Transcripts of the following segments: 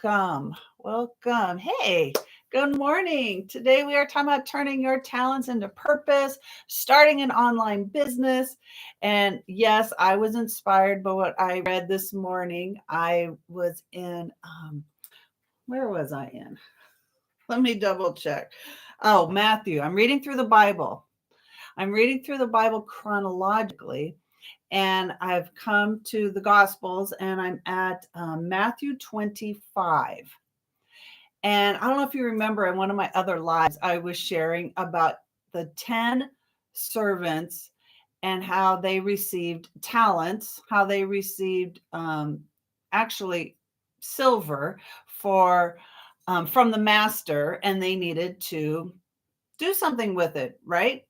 welcome. Welcome. Hey, good morning. Today we are talking about turning your talents into purpose, starting an online business. And yes, I was inspired by what I read this morning. I was in, where was I in? Let me double check. Oh, Matthew. I'm reading through the Bible. I'm reading through the Bible chronologically, and I've come to the Gospels, and I'm at Matthew 25. And I don't know if you remember in one of my other lives, I was sharing about the 10 servants and how they received talents, how they received actually silver for from the master, and they needed to do something with it, right?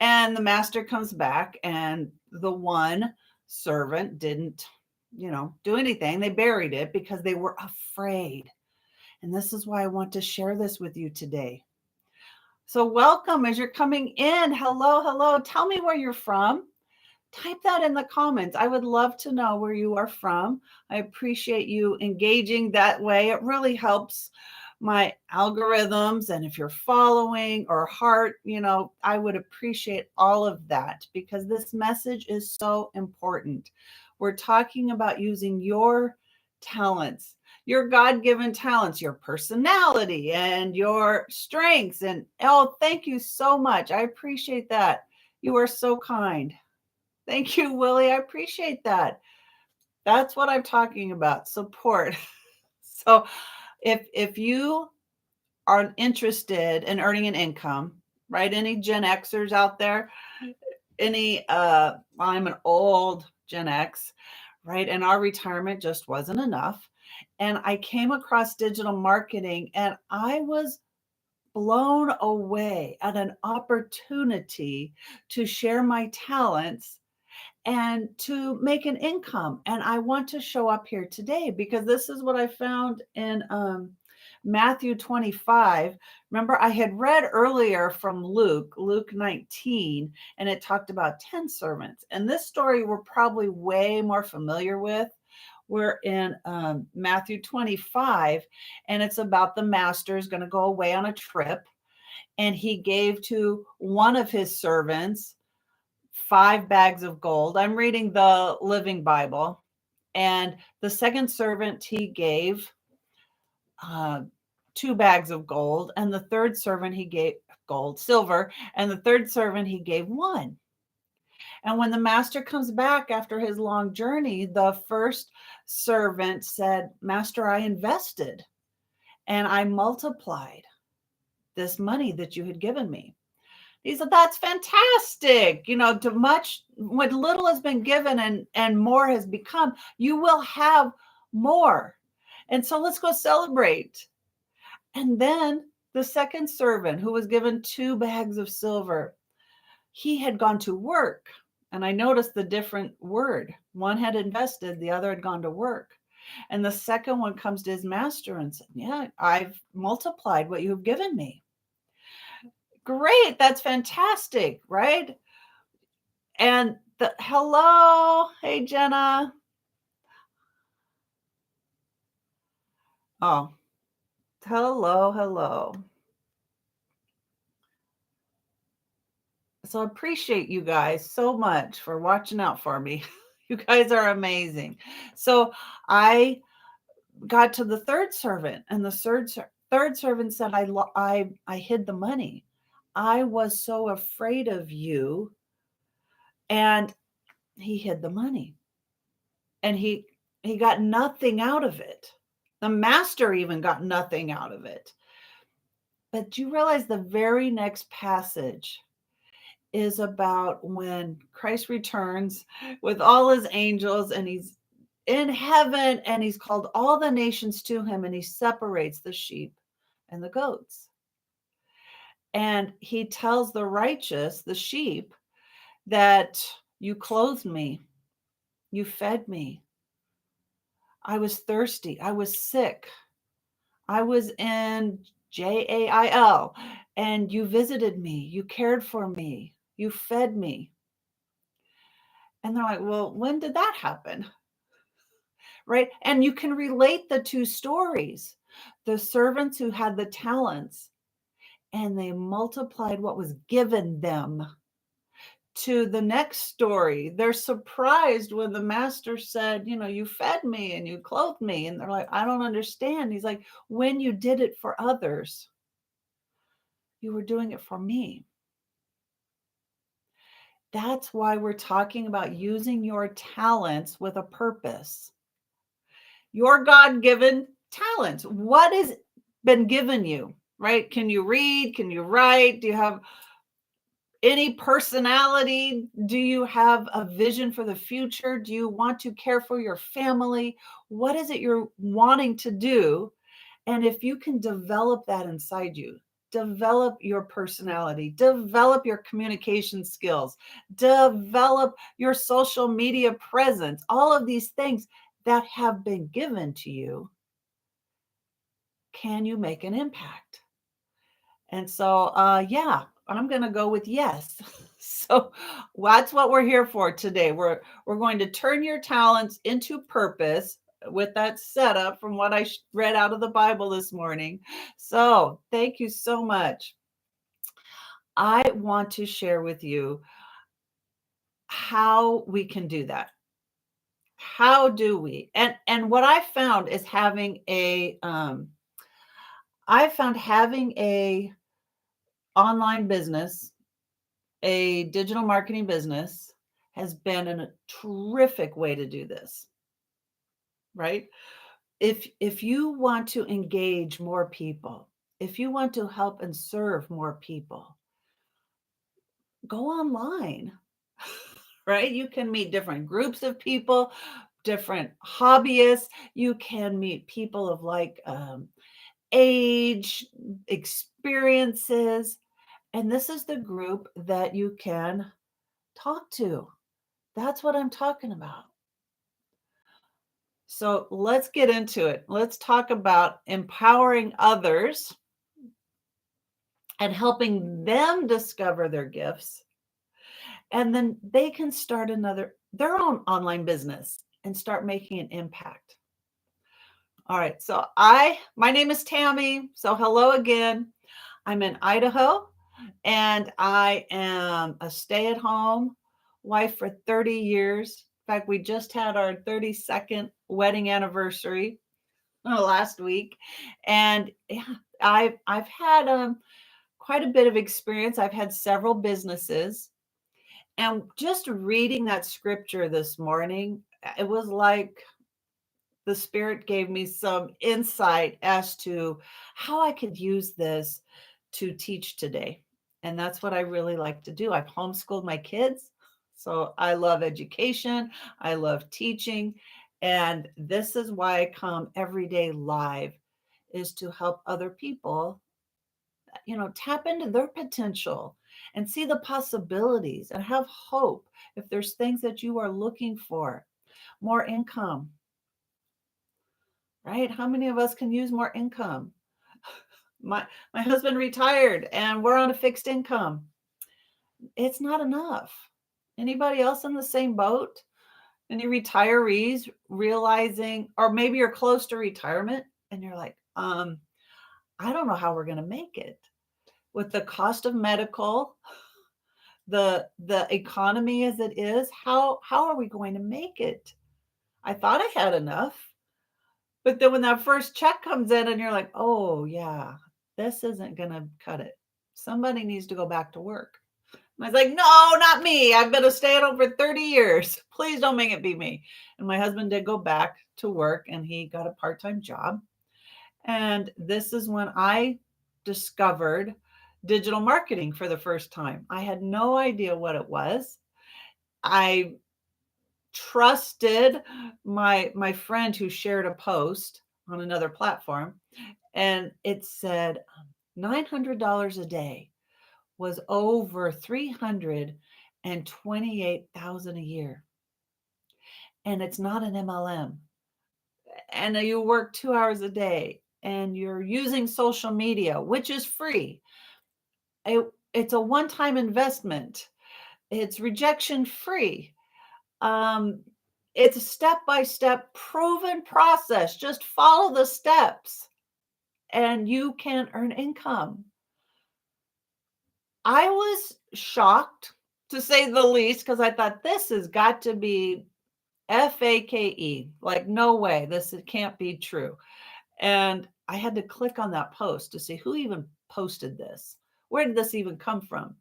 And the master comes back, and the one servant didn't, do anything. They buried it because they were afraid. And this is why I want to share this with you today. So, welcome as you're coming in. Hello, hello. Tell me where you're from. Type that in the comments. I would love to know where you are from. I appreciate you engaging that way. It really helps my algorithms. And if you're following or heart, I would appreciate all of that because this message is so important. We're talking about using your talents, your God given talents, your personality, and your strengths. And oh, thank you so much. I appreciate that. You are so kind. Thank you, Willie. I appreciate that. That's what I'm talking about. Support. So if you are interested in earning an income, right? Any Gen Xers out there? Any I'm an old Gen X, right? And our retirement just wasn't enough. And I came across digital marketing and I was blown away at an opportunity to share my talents and to make an income. And I want to show up here today because this is what I found in Matthew 25. Remember, I had read earlier from Luke 19, and it talked about 10 servants. And this story we're probably way more familiar with. We're in Matthew 25, and it's about the master is going to go away on a trip. And he gave to one of his servants 5 bags of gold. I'm reading the Living Bible. And the second servant he gave 2 bags of gold. And the third servant he gave silver. And the third servant he gave one. And when the master comes back after his long journey, the first servant said, Master, I invested and I multiplied this money that you had given me. He said, that's fantastic. To much, what little has been given and more has become, you will have more. And so let's go celebrate. And then the second servant, who was given 2 bags of silver, he had gone to work. And I noticed the different word. One had invested, the other had gone to work. And the second one comes to his master and said, yeah, I've multiplied what you have given me. Great, that's fantastic, right? And hello, hey Jenna. Oh, hello, hello. So I appreciate you guys so much for watching out for me. You guys are amazing. So I got to the third servant, and the third servant said, I hid the money. I was so afraid of you, and he hid the money, and he got nothing out of it. The master even got nothing out of it. But you realize the very next passage is about when Christ returns with all his angels and he's in heaven and he's called all the nations to him and he separates the sheep and the goats. And he tells the righteous, the sheep, that you clothed me, you fed me. I was thirsty, I was sick, I was in jail, and you visited me, you cared for me, you fed me. And they're like, well, when did that happen? right? And you can relate the two stories. The servants who had the talents and they multiplied what was given them. To the next story, they're surprised when the master said, you fed me and you clothed me. And they're like, I don't understand. He's like, when you did it for others, you were doing it for me. That's why we're talking about using your talents with a purpose. Your God-given talents. What has been given you, right? Can you read? Can you write? Do you have any personality? Do you have a vision for the future? Do you want to care for your family? What is it you're wanting to do? And if you can develop that inside you, develop your personality, develop your communication skills, develop your social media presence, all of these things that have been given to you, can you make an impact? And so, yeah, I'm going to go with yes. So that's what we're here for today. We're going to turn your talents into purpose with that setup from what I read out of the Bible this morning. So thank you so much. I want to share with you how we can do that. How do we? And what I found is I found having a online business, a digital marketing business, has been a terrific way to do this, right? If you want to engage more people, if you want to help and serve more people, go online, right? You can meet different groups of people, different hobbyists. You can meet people of age, experiences, and this is the group that you can talk to. That's what I'm talking about. So let's get into it. Let's talk about empowering others and helping them discover their gifts. And then they can start their own online business and start making an impact. All right. So my name is Tammy. So hello again. I'm in Idaho and I am a stay-at-home wife for 30 years. In fact, we just had our 32nd wedding anniversary last week. And yeah, I've had quite a bit of experience. I've had several businesses. And just reading that scripture this morning, it was like the Spirit gave me some insight as to how I could use this to teach today. And that's what I really like to do. I've homeschooled my kids. So I love education. I love teaching. And this is why I come every day live, is to help other people, tap into their potential and see the possibilities and have hope. If there's things that you are looking for, more income, right? How many of us can use more income? My husband retired and we're on a fixed income. It's not enough. Anybody else in the same boat? Any retirees realizing, or maybe you're close to retirement and you're like, I don't know how we're going to make it with the cost of medical, the economy as it is. How are we going to make it? I thought I had enough. But then when that first check comes in and you're like, oh, yeah, this isn't going to cut it. Somebody needs to go back to work. And I was like, no, not me. I've been a stay-at-home for 30 years. Please don't make it be me. And my husband did go back to work and he got a part-time job. And this is when I discovered digital marketing for the first time. I had no idea what it was. I trusted my friend who shared a post on another platform, and it said $900 a day was over 328,000 a year, and it's not an MLM, and you work 2 hours a day and you're using social media, which is free. It's a one-time investment. It's rejection free. Um, It's a step-by-step proven process. Just follow the steps and you can earn income. I was shocked, to say the least, because I thought this has got to be fake. Like, no way, this it can't be true. And I had to click on that post to see who even posted this. Where did this even come from?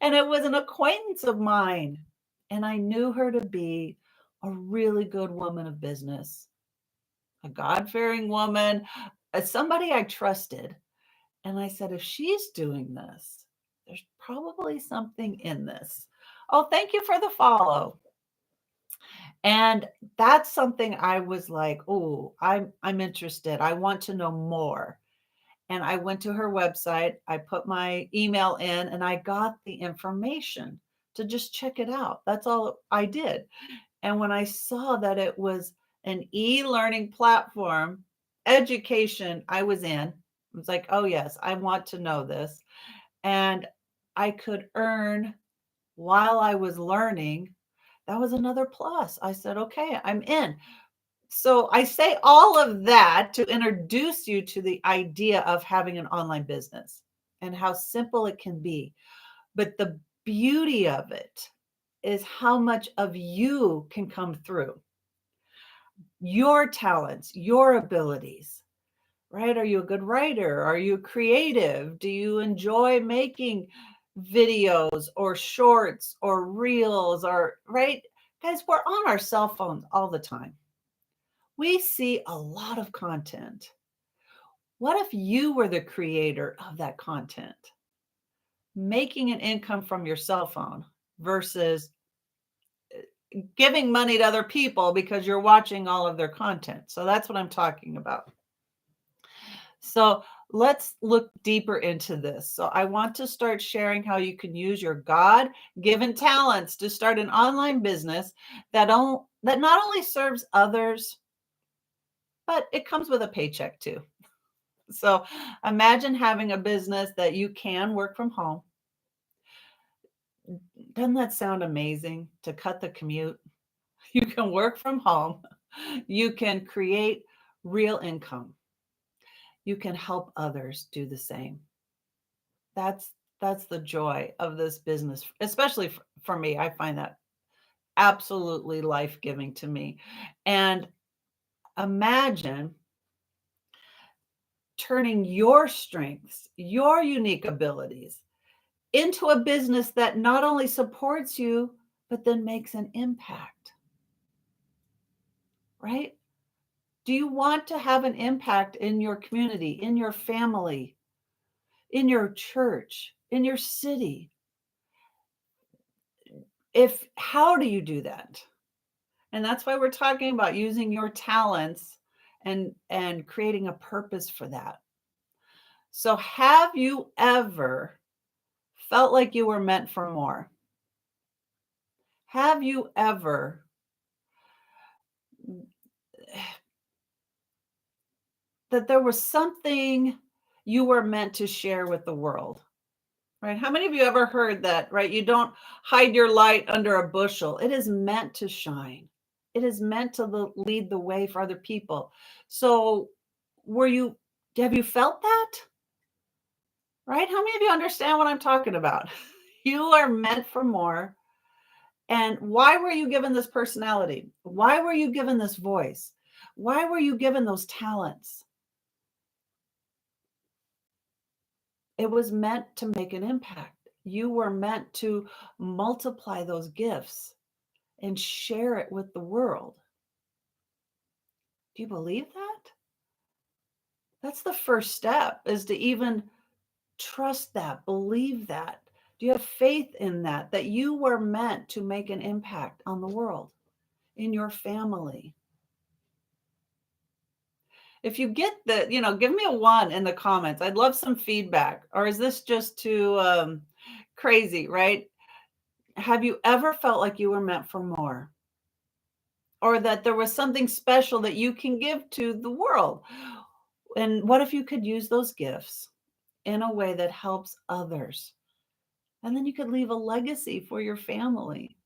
And it was an acquaintance of mine. And I knew her to be a really good woman of business, a God fearing woman, somebody I trusted. And I said, if she's doing this, there's probably something in this. Oh, thank you for the follow. And that's something I was like, oh, I'm interested. I want to know more. And I went to her website, I put my email in, and I got the information to just check it out. That's all I did. And when I saw that it was an e-learning platform, education, I was in. I was like, oh, yes, I want to know this. And I could earn while I was learning. That was another plus. I said, okay, I'm in. So I say all of that to introduce you to the idea of having an online business and how simple it can be. But the beauty of it is how much of you can come through. Your talents, your abilities, right? Are you a good writer? Are you creative? Do you enjoy making videos or shorts or reels or, right? Guys, we're on our cell phones all the time. We see a lot of content. What if you were the creator of that content? Making an income from your cell phone versus giving money to other people because you're watching all of their content. So that's what I'm talking about. So let's look deeper into this. So I want to start sharing how you can use your God-given talents to start an online business that not only serves others, but it comes with a paycheck too. So imagine having a business that you can work from home. Doesn't that sound amazing to cut the commute? You can work from home. You can create real income. You can help others do the same. That's the joy of this business, especially for me. I find that absolutely life-giving to me. And imagine turning your strengths, your unique abilities into a business that not only supports you, but then makes an impact, right? Do you want to have an impact in your community, in your family, in your church, in your city? How do you do that? And that's why we're talking about using your talents and creating a purpose for that. So have you ever felt like you were meant for more? Have you ever that there was something you were meant to share with the world, right? How many of you ever heard that, right? You don't hide your light under a bushel. It is meant to shine. It is meant to lead the way for other people. So have you felt that? Right? How many of you understand what I'm talking about? You are meant for more. And why were you given this personality? Why were you given this voice? Why were you given those talents? It was meant to make an impact. You were meant to multiply those gifts and share it with the world. Do you believe that? That's the first step, is to even trust that, believe that. Do you have faith in that, that you were meant to make an impact on the world, in your family? If you get give me a 1 in the comments. I'd love some feedback. Or is this just too crazy, right? Have you ever felt like you were meant for more? Or that there was something special that you can give to the world? And what if you could use those gifts in a way that helps others? And then you could leave a legacy for your family.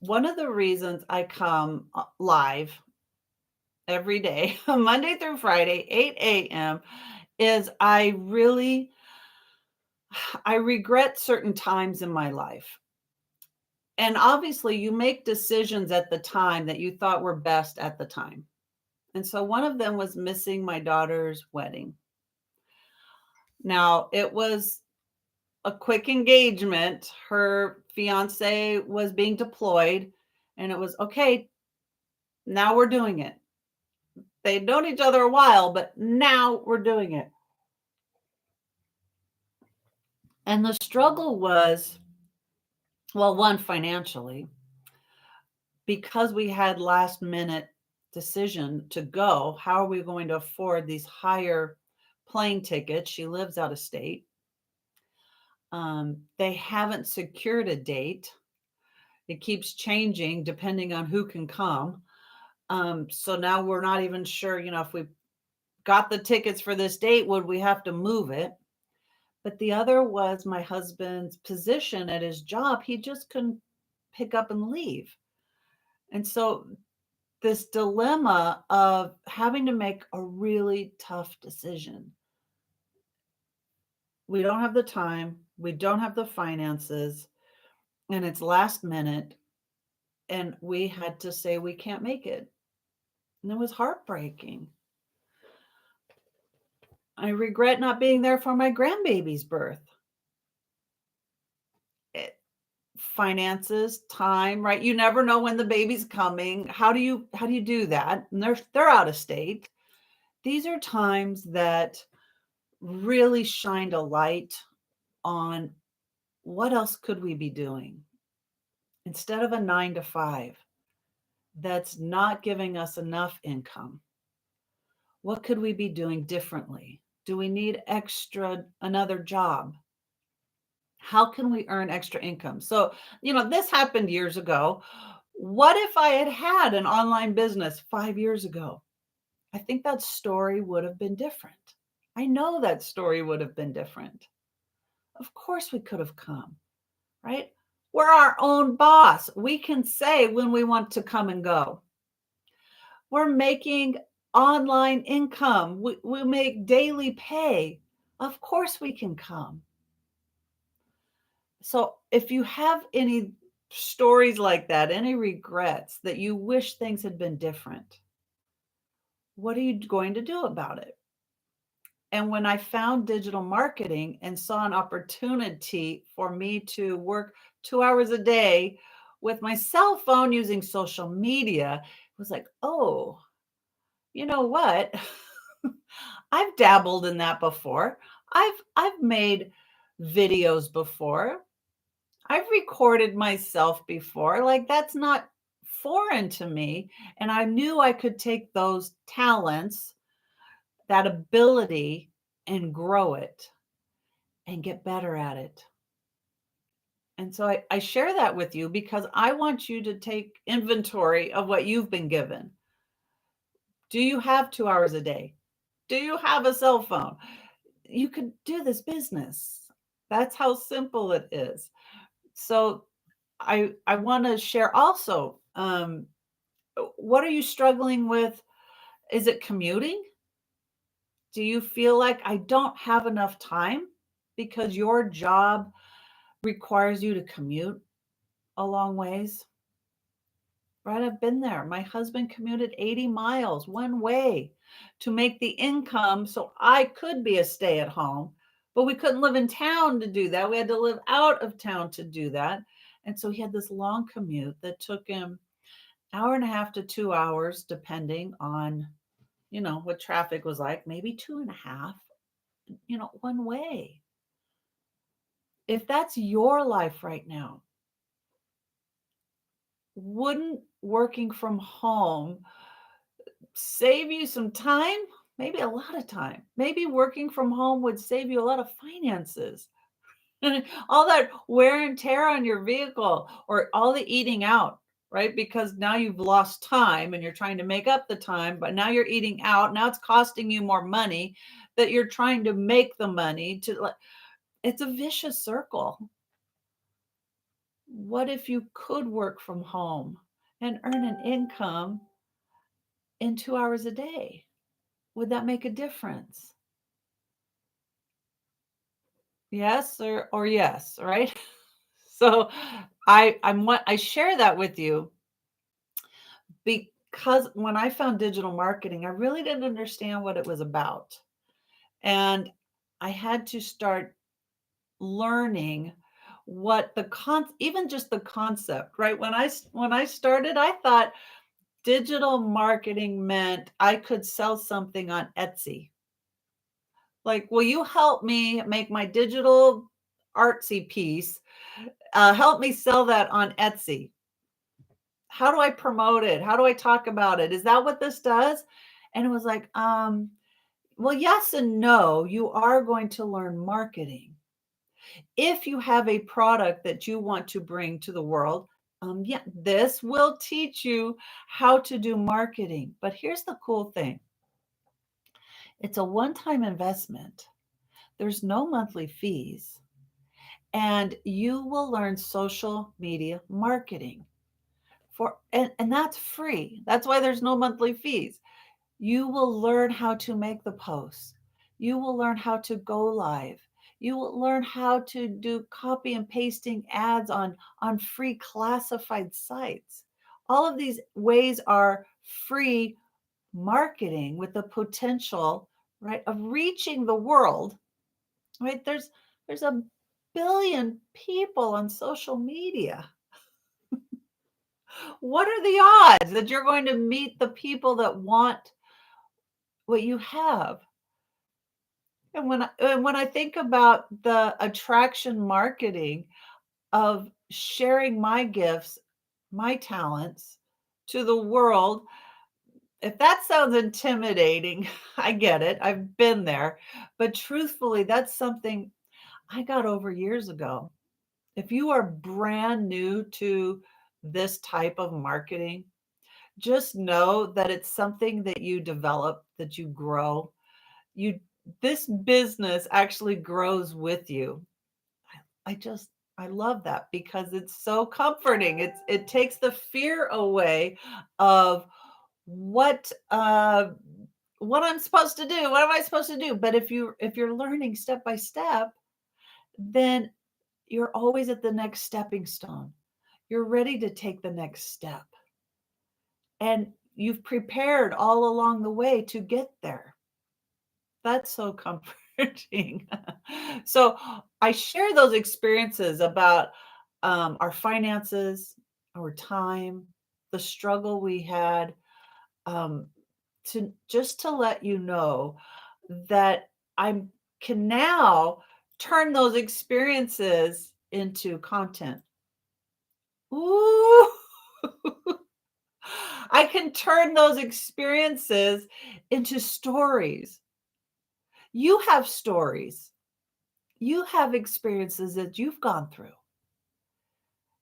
One of the reasons I come live every day, Monday through Friday, 8 a.m., is I regret certain times in my life. And obviously, you make decisions at the time that you thought were best at the time. And so one of them was missing my daughter's wedding. Now, it was a quick engagement. Her fiance was being deployed, and it was okay, now we're doing it. They'd known each other a while, but now we're doing it. And the struggle was, well, one, financially, because we had last minute decision to go, how are we going to afford these higher plane tickets? She lives out of state. They haven't secured a date. It keeps changing depending on who can come. So now we're not even sure, if we got the tickets for this date, would we have to move it? But the other was my husband's position at his job. He just couldn't pick up and leave. And so this dilemma of having to make a really tough decision. We don't have the time, we don't have the finances, and it's last minute, and we had to say we can't make it. And it was heartbreaking. I regret not being there for my grandbaby's birth. It, finances, time, right? You never know when the baby's coming. How do you do that? And they're out of state. These are times that really shined a light on what else could we be doing instead of a 9 to 5 that's not giving us enough income. What could we be doing differently? Do we need another job? How can we earn extra income? So, this happened years ago. What if I had had an online business 5 years ago? I think that story would have been different. I know that story would have been different. Of course, we could have come, right? We're our own boss. We can say when we want to come and go. We're making online income. We make daily pay. Of course, we can come. So if you have any stories like that, any regrets that you wish things had been different, what are you going to do about it? And when I found digital marketing and saw an opportunity for me to work 2 hours a day with my cell phone using social media, it was like, oh, you know what? I've dabbled in that before. I've made videos before. I've recorded myself before. Like that's not foreign to me. And I knew I could take those talents, that ability, and grow it and get better at it. And so I share that with you because I want you to take inventory of what you've been given. Do you have 2 hours a day? Do you have a cell phone? You could do this business. That's how simple it is. So I want to share also, what are you struggling with? Is it commuting? Do you feel like I don't have enough time because your job requires you to commute a long ways? Right? I've been there. My husband commuted 80 miles one way to make the income so I could be a stay at home, but we couldn't live in town to do that. We had to live out of town to do that. And so he had this long commute that took him hour and a half to 2 hours, depending on, what traffic was like, maybe 2.5, one way. If that's your life right now, wouldn't working from home save you some time? Maybe a lot of time. Maybe working from home would save you a lot of finances. All that wear and tear on your vehicle or all the eating out, right? Because now you've lost time and you're trying to make up the time, but now you're eating out. Now it's costing you more money that you're trying to make the money to. It's a vicious circle. What if you could work from home and earn an income in 2 hours a day? Would that make a difference? Yes or yes, right? So I share that with you because when I found digital marketing, I really didn't understand what it was about. And I had to start learning what even just the concept, right? When I started, I thought digital marketing meant I could sell something on Etsy. Like, will you help me make my digital artsy piece? Help me sell that on Etsy. How do I promote it? How do I talk about it? Is that what this does? And it was like, well, yes and no. You are going to learn marketing. If you have a product that you want to bring to the world, yeah, this will teach you how to do marketing. But here's the cool thing, it's a one time investment, there's no monthly fees, and you will learn social media marketing and that's free. That's why there's no monthly fees. You will learn how to make the posts. You will learn how to go live. You will learn how to do copy and pasting ads on free classified sites. All of these ways are free marketing with the potential, right, of reaching the world, right? There's a billion people on social media. What are the odds that you're going to meet the people that want what you have? And when I think about the attraction marketing of sharing my gifts, my talents to the world, if that sounds intimidating, I get it. I've been there. But truthfully, that's something I got over years ago. If you are brand new to this type of marketing, just know that it's something that you develop, that you grow. You This business actually grows with you. I just I love that because it's so comforting. It takes the fear away of what I'm supposed to do. What am I supposed to do? But if you're learning step by step, then you're always at the next stepping stone. You're ready to take the next step. And you've prepared all along the way to get there. That's so comforting. So I share those experiences about our finances, our time, the struggle we had, um, to just to let you know that I can now turn those experiences into content. Ooh, I can turn those experiences into stories. You have stories. You have experiences that you've gone through.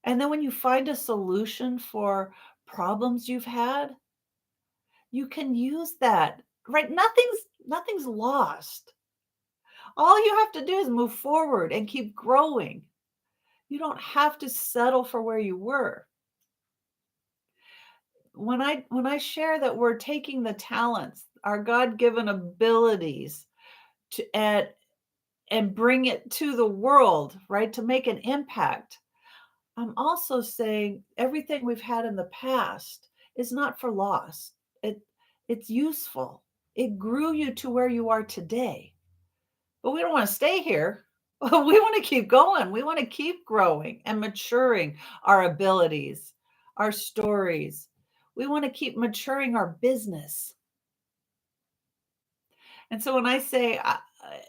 And then when you find a solution for problems you've had, you can use that, right? Nothing's lost. All you have to do is move forward and keep growing. You don't have to settle for where you were. When I share that we're taking the talents, our God-given abilities to and bring it to the world, right? To make an impact. I'm also saying everything we've had in the past is not for loss. It's useful. It grew you to where you are today. But we don't want to stay here. We want to keep going. We want to keep growing and maturing our abilities, our stories. We want to keep maturing our business. And so when I say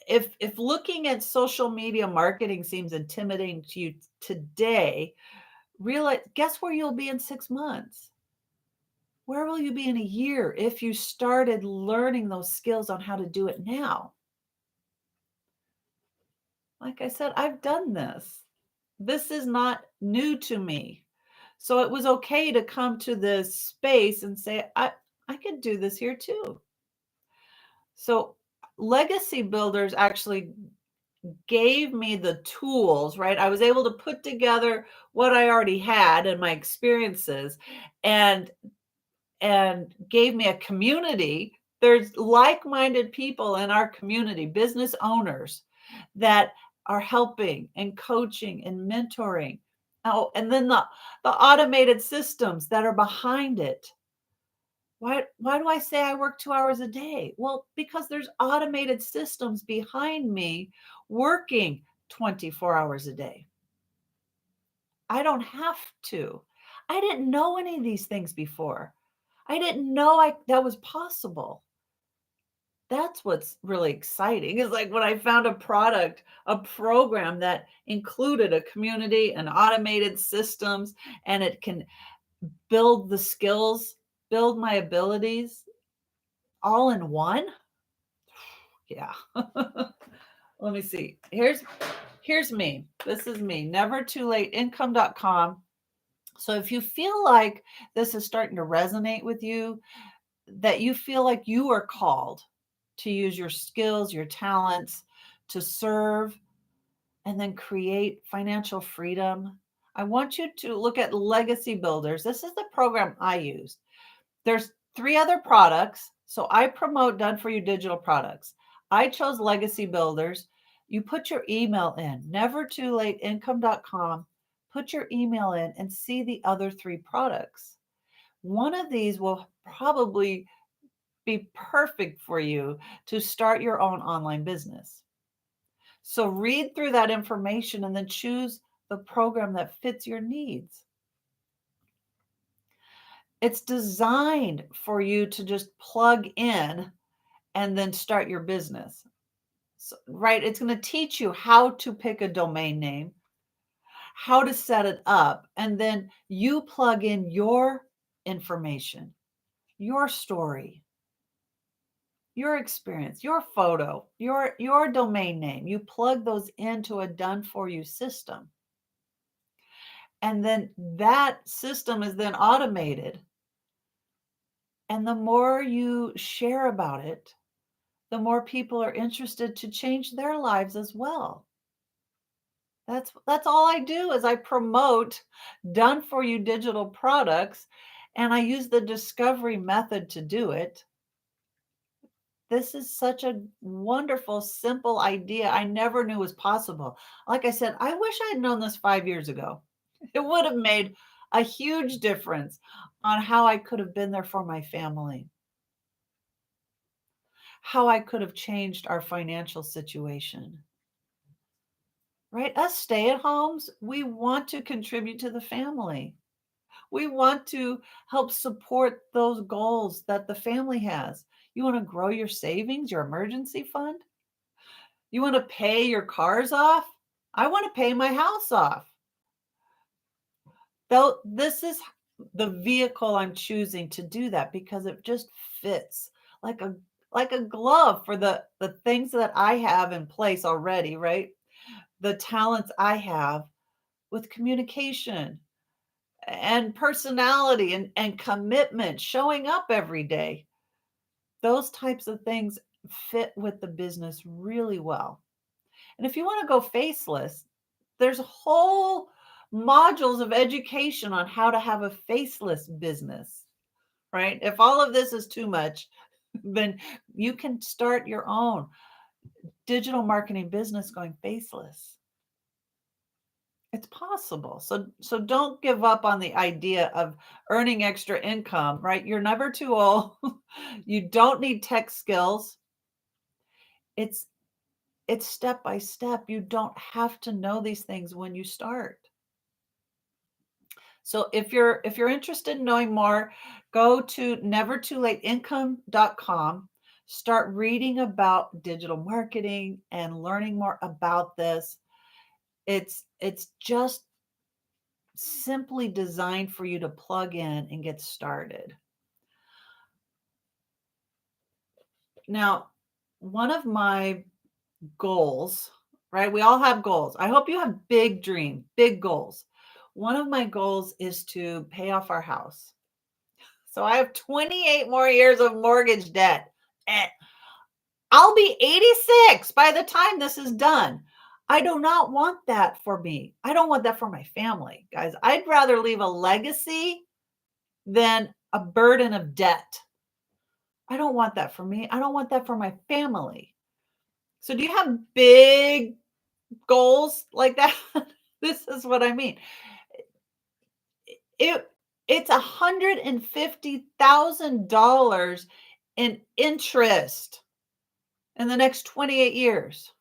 if looking at social media marketing seems intimidating to you today, realize guess where you'll be in 6 months? Where will you be in a year if you started learning those skills on how to do it now? Like I said, I've done this. This is not new to me. So it was okay to come to this space and say, I could do this here too. So legacy builders actually gave me the tools, right? I was able to put together what I already had and my experiences and gave me a community. There's like-minded people in our community, business owners that are helping and coaching and mentoring. Oh, and then the automated systems that are behind it. Why do I say I work 2 hours a day? Well, because there's automated systems behind me working 24 hours a day. I don't have to. I didn't know any of these things before. I didn't know that was possible. That's what's really exciting is like when I found a product, a program that included a community and automated systems, and it can build the skills, build my abilities all in one. Yeah. Let me see. Here's me. This is me. Nevertoolateincome.com. So if you feel like this is starting to resonate with you, that you feel like you are called to use your skills, your talents to serve and then create financial freedom, I want you to look at Legacy Builders. This is the program I use. There's 3 other products. So I promote done for you digital products. I chose Legacy Builders. You put your email in, nevertoolateincome.com, put your email in and see the other 3 products. One of these will probably be perfect for you to start your own online business. So read through that information and then choose the program that fits your needs. It's designed for you to just plug in and then start your business. So, right? It's going to teach you how to pick a domain name, how to set it up, and then you plug in your information, your story, your experience, your photo, your domain name. You plug those into a done for you system. And then that system is then automated. And the more you share about it, the more people are interested to change their lives as well. That's all I do is I promote done for you digital products and I use the discovery method to do it. This is such a wonderful, simple idea I never knew was possible. Like I said, I wish I had known this 5 years ago. It would have made a huge difference on how I could have been there for my family, how I could have changed our financial situation. Right? Us stay at homes, we want to contribute to the family. We want to help support those goals that the family has. You want to grow your savings, your emergency fund? You want to pay your cars off? I want to pay my house off. Though this is the vehicle I'm choosing to do that because it just fits like a glove for the things that I have in place already, right? The talents I have with communication and personality and commitment, showing up every day. Those types of things fit with the business really well. And if you want to go faceless, there's whole modules of education on how to have a faceless business, right? If all of this is too much, then you can start your own digital marketing business going faceless. It's possible. So don't give up on the idea of earning extra income, right? You're never too old. You don't need tech skills. It's step by step. You don't have to know these things when you start. So if you're interested in knowing more, go to nevertoolateincome.com. Start reading about digital marketing and learning more about this. It's just simply designed for you to plug in and get started. Now, one of my goals, right? We all have goals. I hope you have big dreams, big goals. One of my goals is to pay off our house. So I have 28 more years of mortgage debt. And I'll be 86 by the time this is done. I do not want that for me. I don't want that for my family, guys. I'd rather leave a legacy than a burden of debt. I don't want that for me. I don't want that for my family. So do you have big goals like that? This is what I mean. It it's $150,000 in interest in the next 28 years.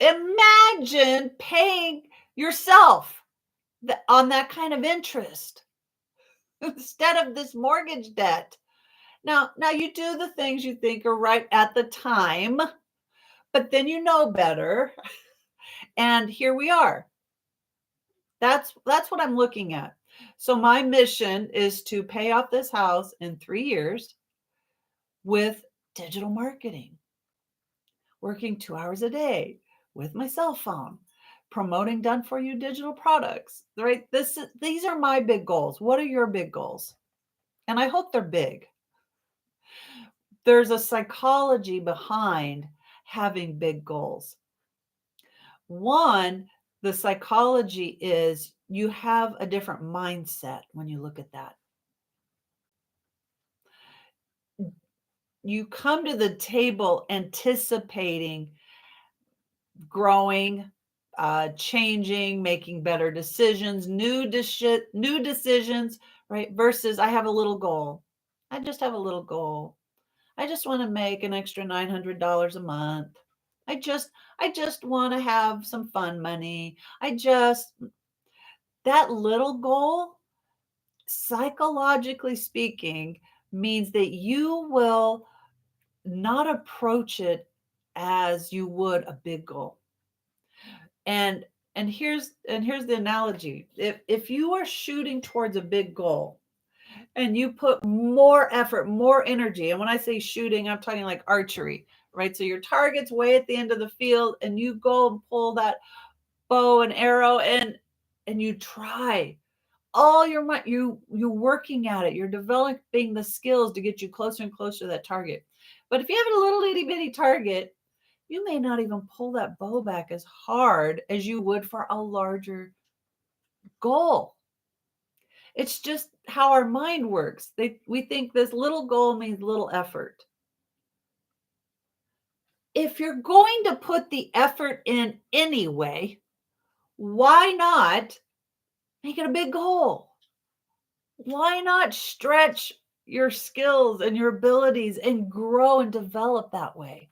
Imagine paying yourself on that kind of interest instead of this mortgage debt. Now you do the things you think are right at the time, but then you know better. And here we are. That's what I'm looking at. So my mission is to pay off this house in 3 years with digital marketing, working 2 hours a day with my cell phone, promoting done for you digital products, right? These are my big goals. What are your big goals? And I hope they're big. There's a psychology behind having big goals. One, the psychology is you have a different mindset when you look at that. You come to the table anticipating growing, changing, making better decisions, new decisions, right? Versus I have a little goal. I just have a little goal. I just want to make an extra $900 a month. I just want to have some fun money. That little goal, psychologically speaking, means that you will not approach it as you would a big goal. And here's the analogy. If you are shooting towards a big goal and you put more effort, more energy, and when I say shooting, I'm talking like archery, right? So your target's way at the end of the field and you go and pull that bow and arrow and you try all your might, you're working at it, you're developing the skills to get you closer and closer to that target. But if you have a little itty bitty target, you may not even pull that bow back as hard as you would for a larger goal. It's just how our mind works. We think this little goal means little effort. If you're going to put the effort in anyway, why not make it a big goal? Why not stretch your skills and your abilities and grow and develop that way?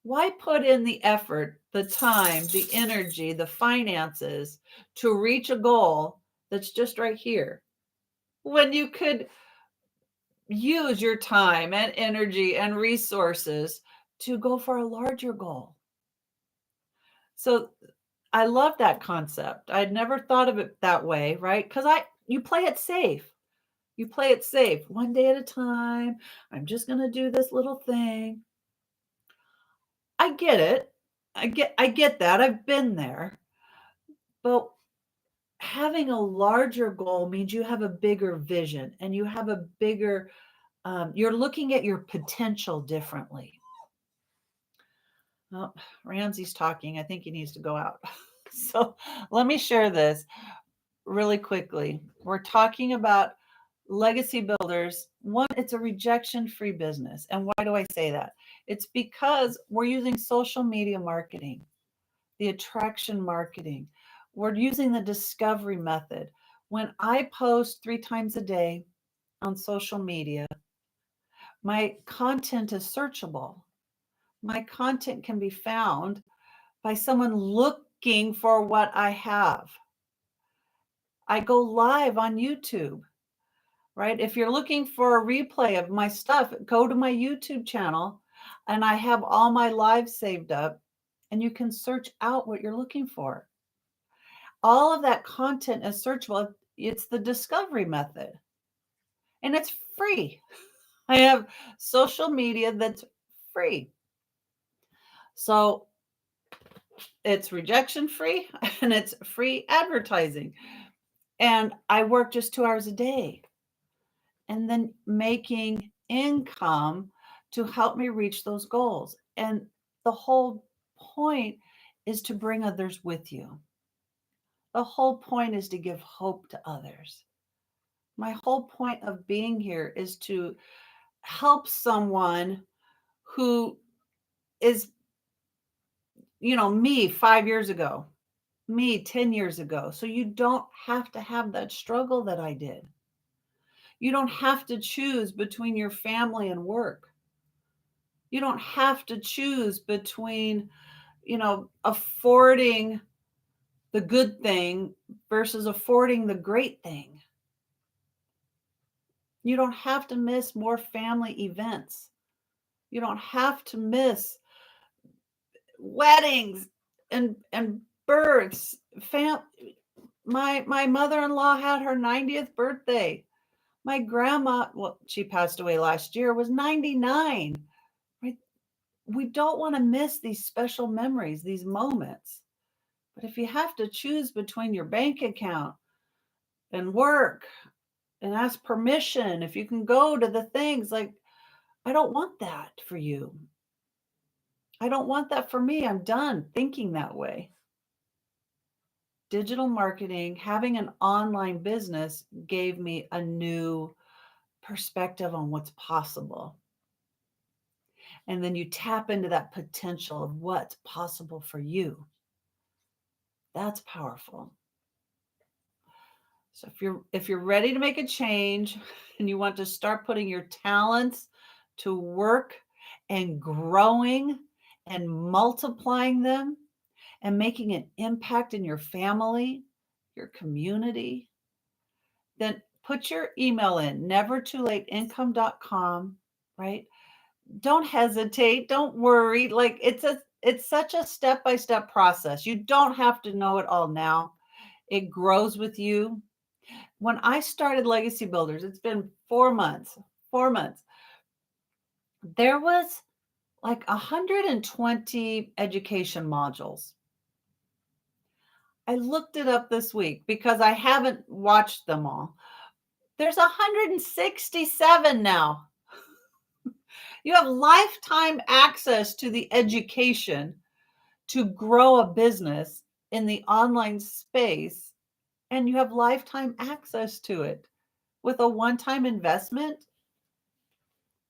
Why put in the effort, the time, the energy, the finances to reach a goal that's just right here when you could use your time and energy and resources to go for a larger goal? So I love that concept. I'd never thought of it that way, right? Because you play it safe. You play it safe, one day at a time. I'm just going to do this little thing. I get it. I get that. I've been there. But having a larger goal means you have a bigger vision and you have a bigger, you're looking at your potential differently. Well, Ramsey's talking. I think he needs to go out. So let me share this really quickly. We're talking about legacy builders. One, it's a rejection free business. And why do I say that? It's because we're using social media marketing, the attraction marketing. We're using the discovery method. When I post 3 times a day on social media, my content is searchable. My content can be found by someone looking for what I have. I go live on YouTube, right? If you're looking for a replay of my stuff, go to my YouTube channel and I have all my lives saved up and you can search out what you're looking for. All of that content is searchable. It's the discovery method and it's free. I have social media that's free. So it's rejection free and it's free advertising. And I work just 2 hours a day and then making income to help me reach those goals. And the whole point is to bring others with you. The whole point is to give hope to others. My whole point of being here is to help someone who is, me 5 years ago, me 10 years ago. So you don't have to have that struggle that I did. You don't have to choose between your family and work. You don't have to choose between, affording the good thing versus affording the great thing. You don't have to miss more family events. You don't have to miss weddings and births. My mother-in-law had her 90th birthday. My grandma, well, she passed away last year, was 99. Right? We don't want to miss these special memories, these moments. But if you have to choose between your bank account and work and ask permission, if you can go to the things, like, I don't want that for you. I don't want that for me. I'm done thinking that way. Digital marketing, having an online business gave me a new perspective on what's possible. And then you tap into that potential of what's possible for you. That's powerful. So if you're ready to make a change and you want to start putting your talents to work and growing and multiplying them and making an impact in your family, your community, then put your email in, nevertoolateincome.com, right? Don't hesitate, don't worry. Like, it's such a step-by-step process. You don't have to know it all now. It grows with you. When I started Legacy Builders, it's been 4 months. 4 months. There was like 120 education modules. I looked it up this week because I haven't watched them all. There's 167 now. You have lifetime access to the education to grow a business in the online space, and you have lifetime access to it with a one-time investment.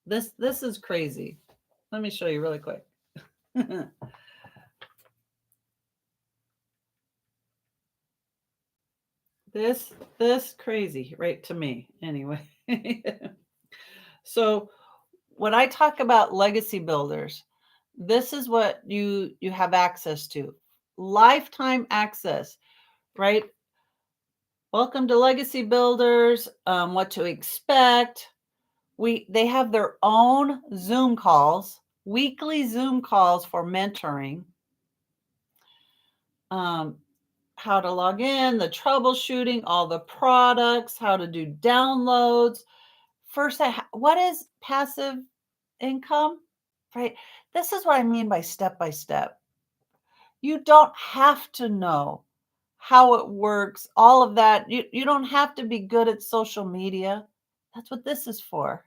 This is crazy. Let me show you really quick. This crazy, right, to me anyway. So when I talk about Legacy Builders, this is what you have access to. Lifetime access, right? Welcome to Legacy Builders, what to expect. They have their own Zoom calls, weekly Zoom calls for mentoring. How to log in, the troubleshooting, all the products, how to do downloads. First, what is passive income, right? This is what I mean by step by step. You don't have to know how it works, all of that. You don't have to be good at social media. That's what this is for.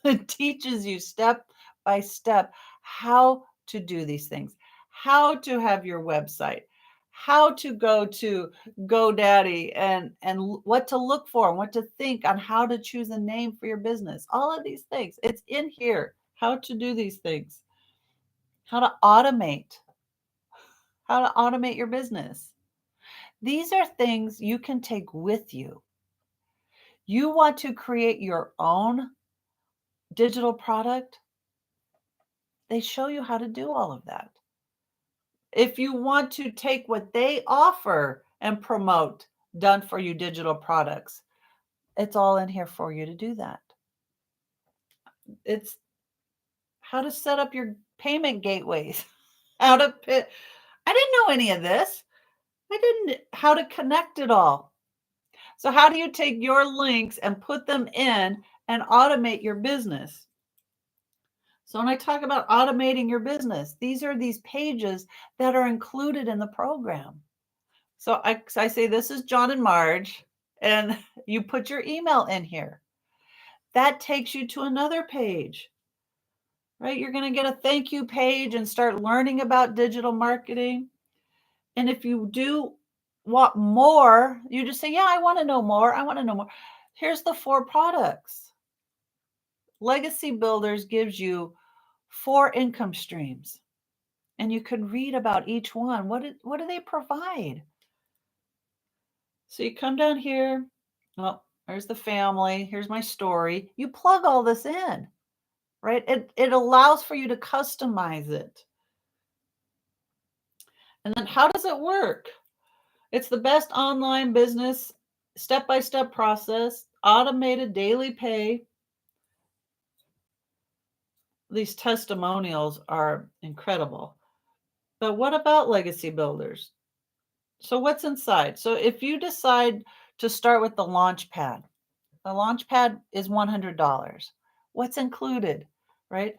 It teaches you step by step how to do these things, how to have your website, how to go to GoDaddy and what to look for and what to think on how to choose a name for your business. All of these things. It's in here. How to do these things. How to automate. How to automate your business. These are things you can take with you. You want to create your own digital product? They show you how to do all of that. If you want to take what they offer and promote done for you digital products, it's all in here for you to do that. It's how to set up your payment gateways, how to I didn't know any of this. How to connect it all. So how do you take your links and put them in and automate your business? So when I talk about automating your business, these are these pages that are included in the program. So I say, this is John and Marge, and you put your email in here. That takes you to another page, right? You're going to get a thank you page and start learning about digital marketing. And if you do want more, you just say, yeah, I want to know more. I want to know more. Here's the 4 products. Legacy Builders gives you 4 income streams, and you can read about each one. What do they provide? So you come down here. Well, there's the family. Here's my story. You plug all this in, right? It allows for you to customize it. And then how does it work? It's the best online business step-by-step process, automated daily pay. These testimonials are incredible. But what about Legacy Builders? So what's inside? So if you decide to start with the Launchpad, the Launchpad is $100. What's included, right?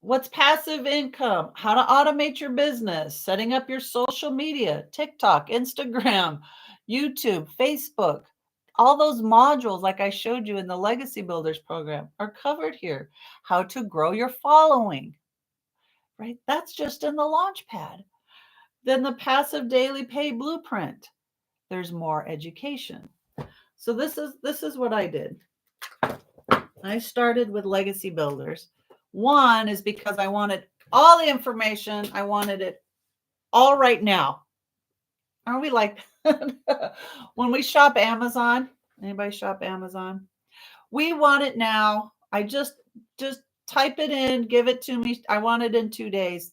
What's passive income? How to automate your business, setting up your social media, TikTok, Instagram, YouTube, Facebook. All those modules, like I showed you in the Legacy Builders program, are covered here. How to grow your following, right? That's just in the Launchpad. Then the passive daily pay blueprint. There's more education. So this is what I did. I started with Legacy Builders. One is because I wanted all the information. I wanted it all right now. Aren't we like that? When we shop Amazon? Anybody shop Amazon? We want it now. I just type it in, give it to me. I want it in 2 days.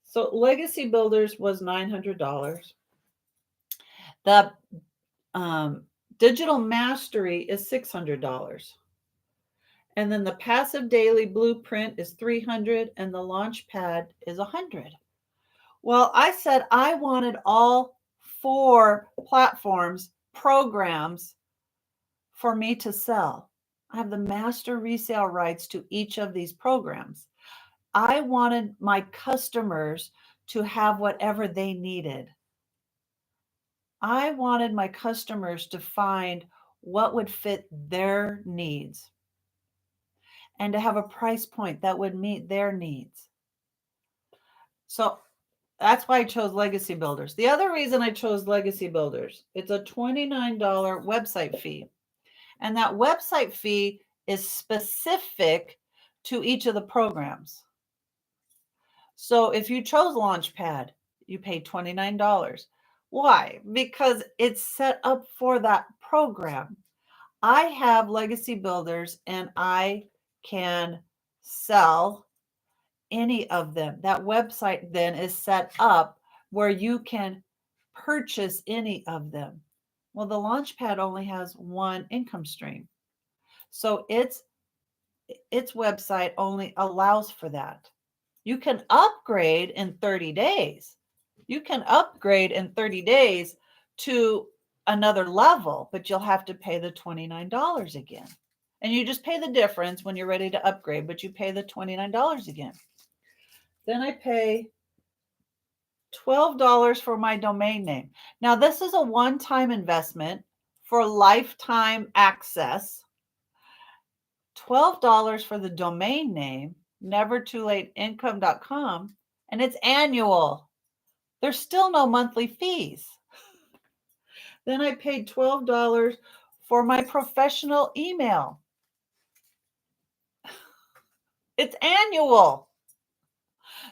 So Legacy Builders was $900. The Digital Mastery is $600. And then the passive daily blueprint is $300 and the Launchpad is $100. Well, I said I wanted all 4 platforms, programs for me to sell. I have the master resale rights to each of these programs. I wanted my customers to have whatever they needed. I wanted my customers to find what would fit their needs and to have a price point that would meet their needs. So that's why I chose Legacy Builders. The other reason I chose Legacy Builders, it's a $29 website fee. And that website fee is specific to each of the programs. So if you chose Launchpad, you pay $29. Why? Because it's set up for that program. I have Legacy Builders and I can sell any of them. That website then is set up where you can purchase any of them. Well, the Launchpad only has 1 income stream. So its website only allows for that. You can upgrade in 30 days. You can upgrade in 30 days to another level, but you'll have to pay the $29 again. And you just pay the difference when you're ready to upgrade, but you pay the $29 again. Then I pay $12 for my domain name. Now, this is a one-time investment for lifetime access. $12 for the domain name, nevertoolateincome.com, and it's annual. There's still no monthly fees. Then I paid $12 for my professional email. It's annual.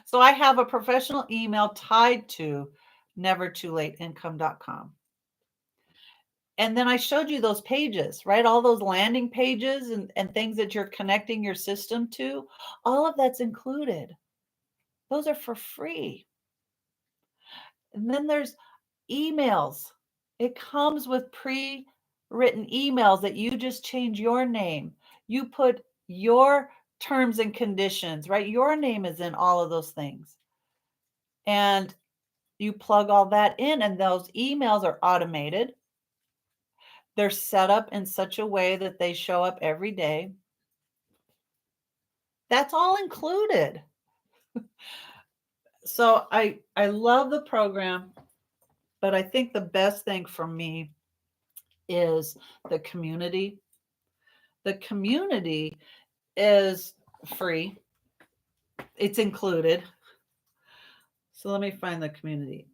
So I have a professional email tied to nevertoolateincome.com. And then I showed you those pages, right? All those landing pages and things that you're connecting your system to. All of that's included. Those are for free. And then there's emails. It comes with pre-written emails that you just change your name. You put your terms and conditions, right? Your name is in all of those things. And you plug all that in, and those emails are automated. They're set up in such a way that they show up every day. That's all included. So I love the program, but I think the best thing for me is the community. The community is free. It's included. So let me find the community.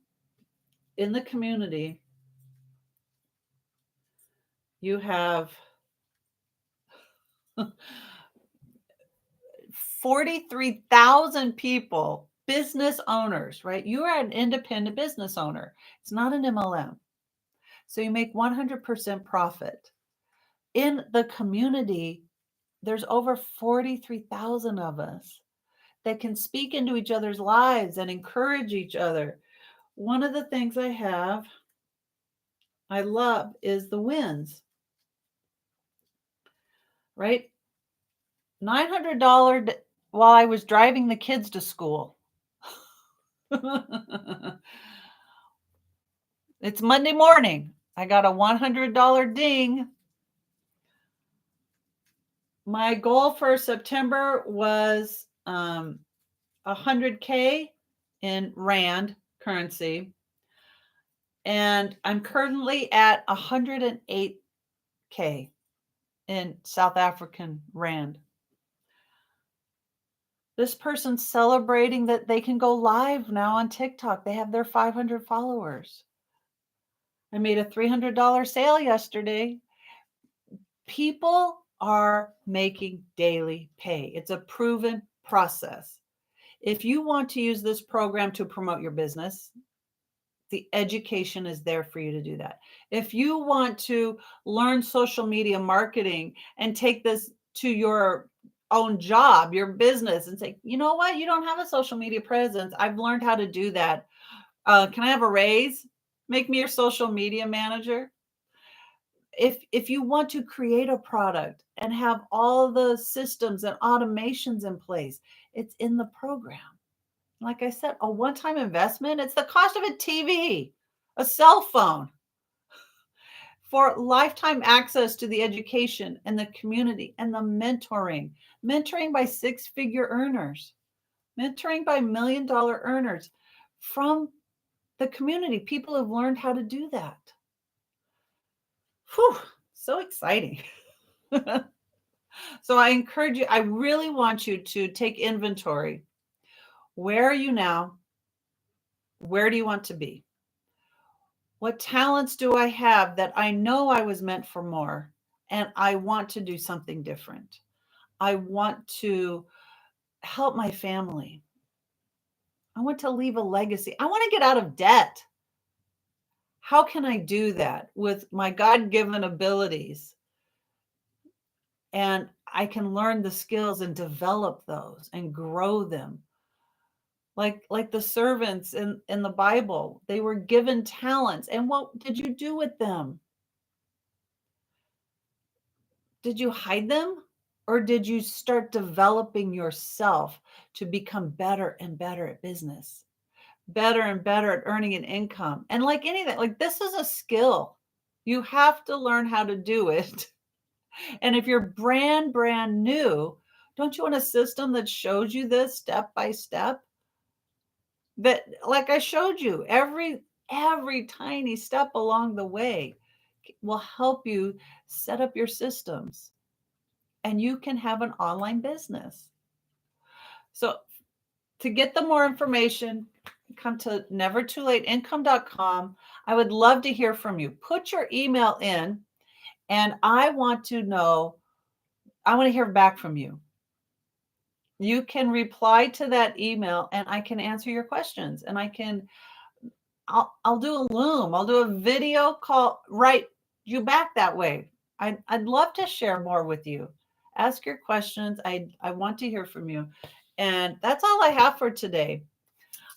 In the community, you have 43,000 people, business owners, right? You are an independent business owner. It's not an MLM. So you make 100% profit. In the community, there's over 43,000 of us that can speak into each other's lives and encourage each other. One of the things I love is the wins, right? $900 while I was driving the kids to school. It's Monday morning. I got a $100 ding. My goal for September was 100K in Rand currency. And I'm currently at 108K in South African Rand. This person's celebrating that they can go live now on TikTok. They have their 500 followers. I made a $300 sale yesterday. People are making daily pay. It's a proven process. If you want to use this program to promote your business, the education is there for you to do that. If you want to learn social media marketing and take this to your own job, your business, and say, you know what, you don't have a social media presence. I've learned how to do that. Can I have a raise? Make me your social media manager. If you want to create a product and have all the systems and automations in place, it's in the program. Like I said, a one-time investment, it's the cost of a TV, a cell phone, for lifetime access to the education and the community and the mentoring by six-figure earners, mentoring by million-dollar earners from the community. People have learned how to do that. Whew, so exciting. So I encourage you, I really want you to take inventory. Where are you now? Where do you want to be? What talents do I have that I know I was meant for more? And I want to do something different. I want to help my family. I want to leave a legacy. I want to get out of debt. How can I do that with my God-given abilities? And I can learn the skills and develop those and grow them. Like the servants in the Bible, they were given talents. And what did you do with them? Did you hide them? Or did you start developing yourself to become better and better at business, better and better at earning an income? And like anything, like this is a skill. You have to learn how to do it. And if you're brand new, don't you want a system that shows you this step by step? That, like I showed you, every tiny step along the way will help you set up your systems, and you can have an online business. So to get the more information, come to nevertoolateincome.com. I would love to hear from you. Put your email in, and I want to hear back from you. You can reply to that email and I can answer your questions, and I'll do a Loom. I'll do a video call, write you back that way. I'd love to share more with you. Ask your questions. I want to hear from you. And that's all I have for today.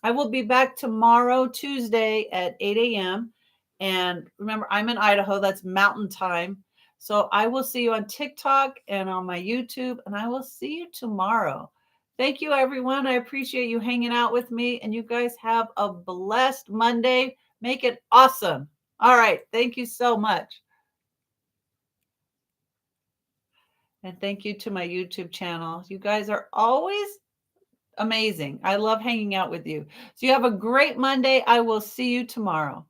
I will be back tomorrow, Tuesday at 8 a.m. And remember, I'm in Idaho. That's Mountain Time. So I will see you on TikTok and on my YouTube, and I will see you tomorrow. Thank you, everyone. I appreciate you hanging out with me, and you guys have a blessed Monday. Make it awesome. All right. Thank you so much. And thank you to my YouTube channel. You guys are always amazing. I love hanging out with you. So you have a great Monday. I will see you tomorrow.